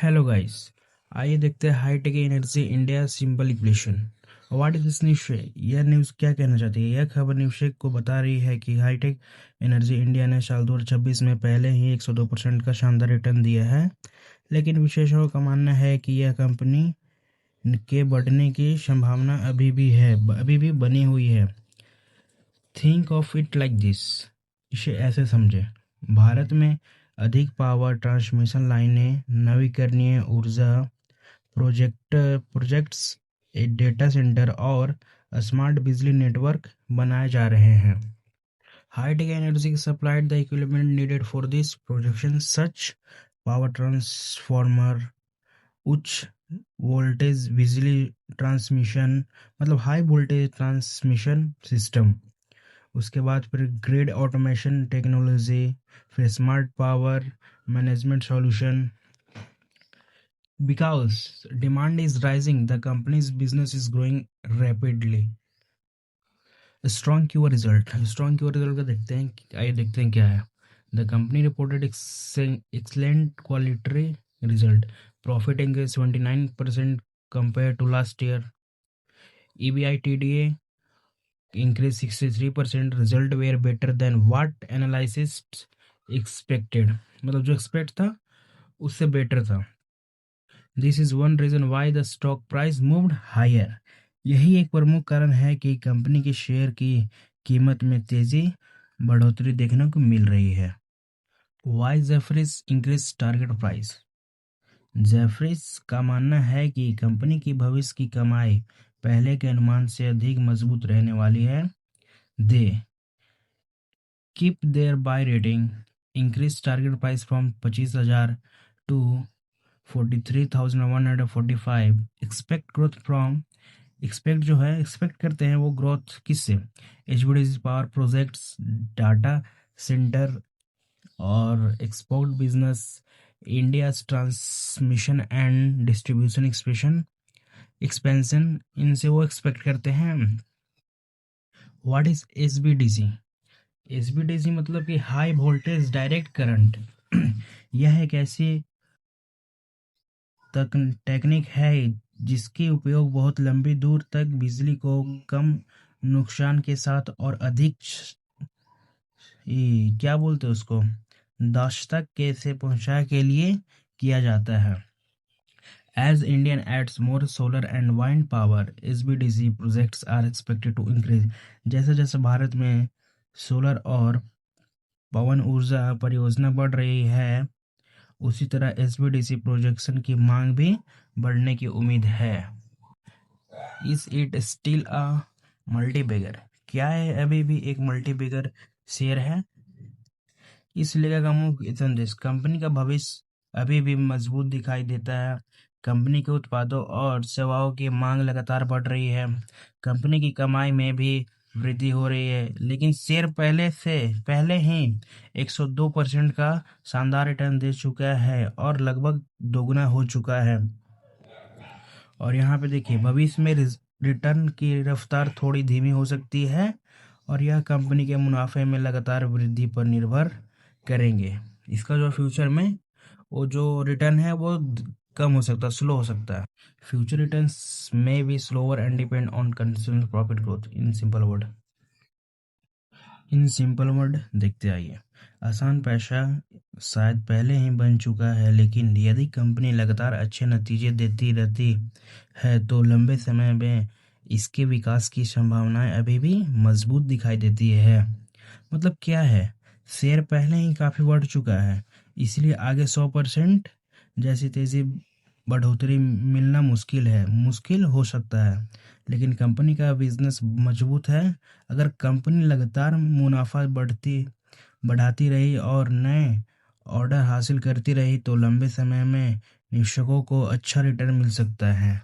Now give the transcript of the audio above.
Hello guys. आइए देखते हैं Hitech Energy India simple equation. What is this news? यह न्यूज़ क्या कहना चाहती है? यह खबर न्यूज़ को बता रही है कि हाईटेक एनर्जी इंडिया ने साल 2026 में पहले ही 102% का शानदार रिटर्न दिया है, लेकिन विशेषज्ञों का मानना है कि यह कंपनी के बढ़ने की संभावना अभी भी बनी हुई है। Think of it like this. इसे ऐसे समझें, भारत में अधिक पावर ट्रांसमिशन लाइनें, नवीकरणीय ऊर्जा प्रोजेक्ट्स, एक डेटा सेंटर और स्मार्ट बिजली नेटवर्क बनाए जा रहे हैं। Hitech Energy supplied the equipment needed for this projection such power transformer, उच्च वोल्टेज बिजली ट्रांसमिशन मतलब हाई वोल्टेज ट्रांसमिशन सिस्टम, उसके बाद फिर ग्रिड ऑटोमेशन टेक्नोलॉजी, फिर smart power management solution. Because demand is rising, the company's business is growing rapidly. Strong Q result का देखते हैं क्या है। The company reported excellent quality result, profit increase 29% compare to last year, EBITDA increase 63%, result were better than what analysts expected, मतलब जो expect था उससे better था। This is one reason why the stock price moved higher. यही एक प्रमुख कारण है कि कंपनी के शेयर की कीमत में तेजी बढ़ोतरी देखने को मिल रही है। Why Jefferies increase target price. Jefferies का मानना है कि कंपनी की भविष्य की कमाई पहले के अनुमान से अधिक मजबूत रहने वाली है। They keep their buy rating, increase target price from 25,000 to 43,145। Expect growth from, expect करते हैं वो ग्रोथ किससे? HVDC power projects, data center और export business, India transmission and distribution expansion, इनसे वो एक्सपेक्ट करते हैं। What is एसबीडीसी? एसबीडीसी मतलब कि हाई वोल्टेज डायरेक्ट करंट। यह एक ऐसी टेक्निक है जिसकी उपयोग बहुत लंबी दूर तक बिजली को कम नुकसान के साथ और अधिक क्या बोलते हैं उसको दक्षता के से पहुंचाने के लिए किया जाता है। As Indian adds more solar and wind power, SBDC projects are expected to increase. जैसे जैसे भारत में सोलर और पवन ऊर्जा परियोजना बढ़ रही है, उसी तरह एसबीडीसी प्रोजेक्शन की मांग भी बढ़ने की उम्मीद है। Is it still a multibagger? क्या है अभी भी एक मल्टीबैगर शेयर है? इस लेखा का मुख्य संदेश, कंपनी का भविष्य अभी भी मजबूत दिखाई देता है। कंपनी के उत्पादों और सेवाओं की मांग लगातार बढ़ रही है। कंपनी की कमाई में भी वृद्धि हो रही है, लेकिन शेयर पहले ही 102% का शानदार रिटर्न दे चुका है और लगभग दोगुना हो चुका है। और यहाँ पे देखिए, भविष्य में रिटर्न की रफ्तार थोड़ी धीमी हो सकती है और यह कंपनी के मुनाफे में लगातार वृद्धि पर निर्भर करेंगे। इसका जो फ्यूचर में वो जो रिटर्न है वो कम हो सकता है, स्लो हो सकता है। फ्यूचर रिटर्न्स में be slower and depend on consumer profit growth. In simple word देखते आइए। आसान पैसा शायद पहले ही बन चुका है, लेकिन यदि कंपनी लगातार अच्छे नतीजे देती रहती है तो लंबे समय में इसके विकास की संभावनाएं अभी भी मजबूत दिखाई देती है। मतलब क्या है, शेयर पहले ही काफ़ी बढ़ चुका है, इसलिए आगे 100% जैसी तेज़ी बढ़ोतरी मिलना मुश्किल हो सकता है। लेकिन कंपनी का बिजनेस मजबूत है। अगर कंपनी लगातार मुनाफा बढ़ाती रही और नए ऑर्डर हासिल करती रही तो लंबे समय में निवेशकों को अच्छा रिटर्न मिल सकता है।